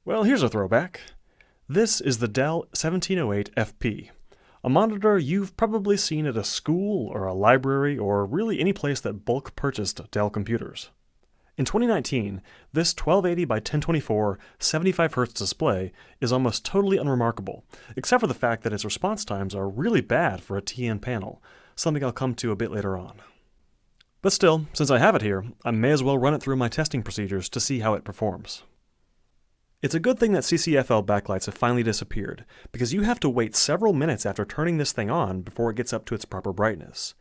Well, here's a throwback. This is the Dell 1708 FP, a monitor you've probably seen at a school or a library or really any place that bulk purchased Dell computers. In 2019, this 1280 by 1024 75Hz display is almost totally unremarkable, except for the fact that its response times are really bad for a TN panel, something I'll come to a bit later on. But still, since I have it here, I may as well run it through my testing procedures to see how it performs. It's a good thing that CCFL backlights have finally disappeared, because you have to wait several minutes after turning this thing on before it gets up to its proper brightness.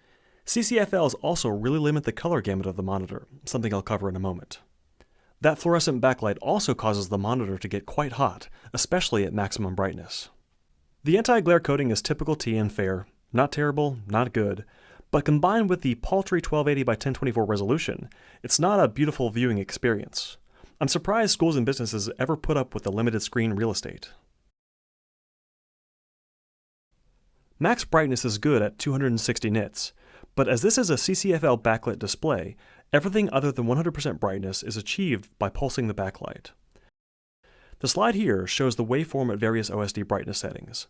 CCFLs also really limit the color gamut of the monitor, something I'll cover in a moment. That fluorescent backlight also causes the monitor to get quite hot, especially at maximum brightness. The anti-glare coating is typical TN fare, not terrible, not good, but combined with the paltry 1280 by 1024 resolution, it's not a beautiful viewing experience. I'm surprised schools and businesses ever put up with the limited screen real estate. Max brightness is good at 260 nits, but as this is a CCFL backlit display, everything other than 100% brightness is achieved by pulsing the backlight. The slide here shows the waveform at various OSD brightness settings.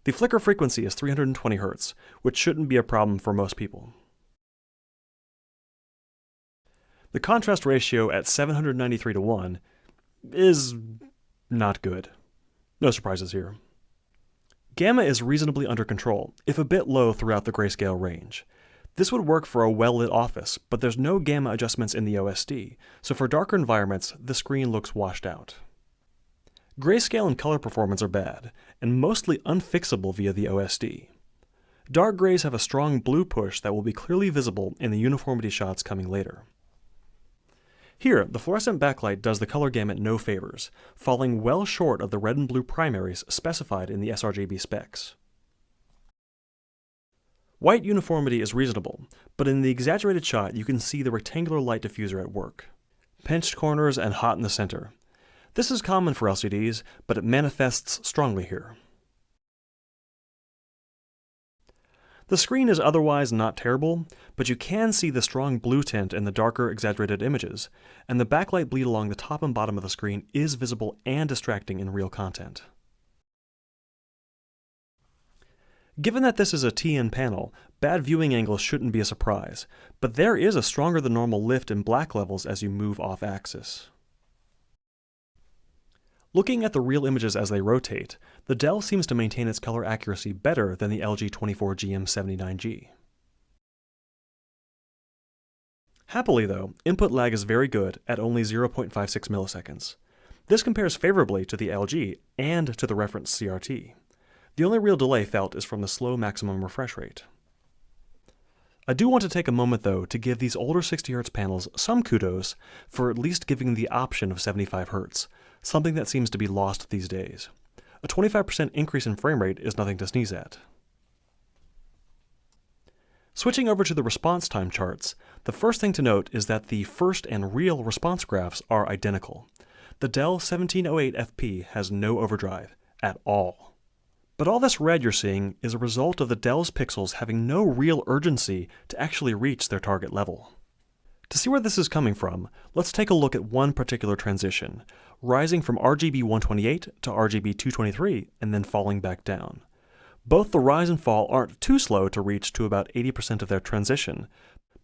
The flicker frequency is 320 Hz, which shouldn't be a problem for most people. The contrast ratio at 793:1 is not good. No surprises here. Gamma is reasonably under control, if a bit low throughout the grayscale range. This would work for a well-lit office, but there's no gamma adjustments in the OSD, so for darker environments, the screen looks washed out. Grayscale and color performance are bad, and mostly unfixable via the OSD. Dark grays have a strong blue push that will be clearly visible in the uniformity shots coming later. Here, the fluorescent backlight does the color gamut no favors, falling well short of the red and blue primaries specified in the sRGB specs. White uniformity is reasonable, but in the exaggerated shot you can see the rectangular light diffuser at work. Pinched corners and hot in the center. This is common for LCDs, but it manifests strongly here. The screen is otherwise not terrible, but you can see the strong blue tint in the darker, exaggerated images, and the backlight bleed along the top and bottom of the screen is visible and distracting in real content. Given that this is a TN panel, bad viewing angles shouldn't be a surprise, but there is a stronger than normal lift in black levels as you move off axis. Looking at the real images as they rotate, the Dell seems to maintain its color accuracy better than the LG 24GM79G. Happily though, input lag is very good at only 0.56 milliseconds. This compares favorably to the LG and to the reference CRT. The only real delay felt is from the slow maximum refresh rate. I do want to take a moment though to give these older 60Hz panels some kudos for at least giving the option of 75Hz, something that seems to be lost these days. A 25% increase in frame rate is nothing to sneeze at. Switching over to the response time charts, the first thing to note is that the first and real response graphs are identical. The Dell 1708 FP has no overdrive at all. But all this red you're seeing is a result of the Dell's pixels having no real urgency to actually reach their target level. To see where this is coming from, let's take a look at one particular transition, rising from RGB 128 to RGB 223 and then falling back down. Both the rise and fall aren't too slow to reach to about 80% of their transition,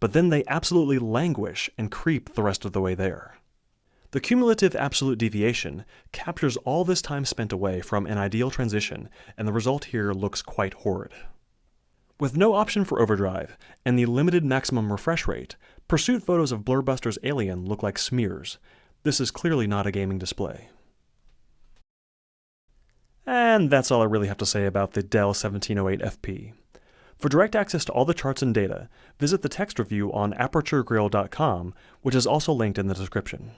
but then they absolutely languish and creep the rest of the way there. The cumulative absolute deviation captures all this time spent away from an ideal transition, and the result here looks quite horrid. With no option for overdrive, and the limited maximum refresh rate, pursuit photos of Blurbuster's Alien look like smears. This is clearly not a gaming display. And that's all I really have to say about the Dell 1708 FP. For direct access to all the charts and data, visit the text review on aperturegrill.com, which is also linked in the description.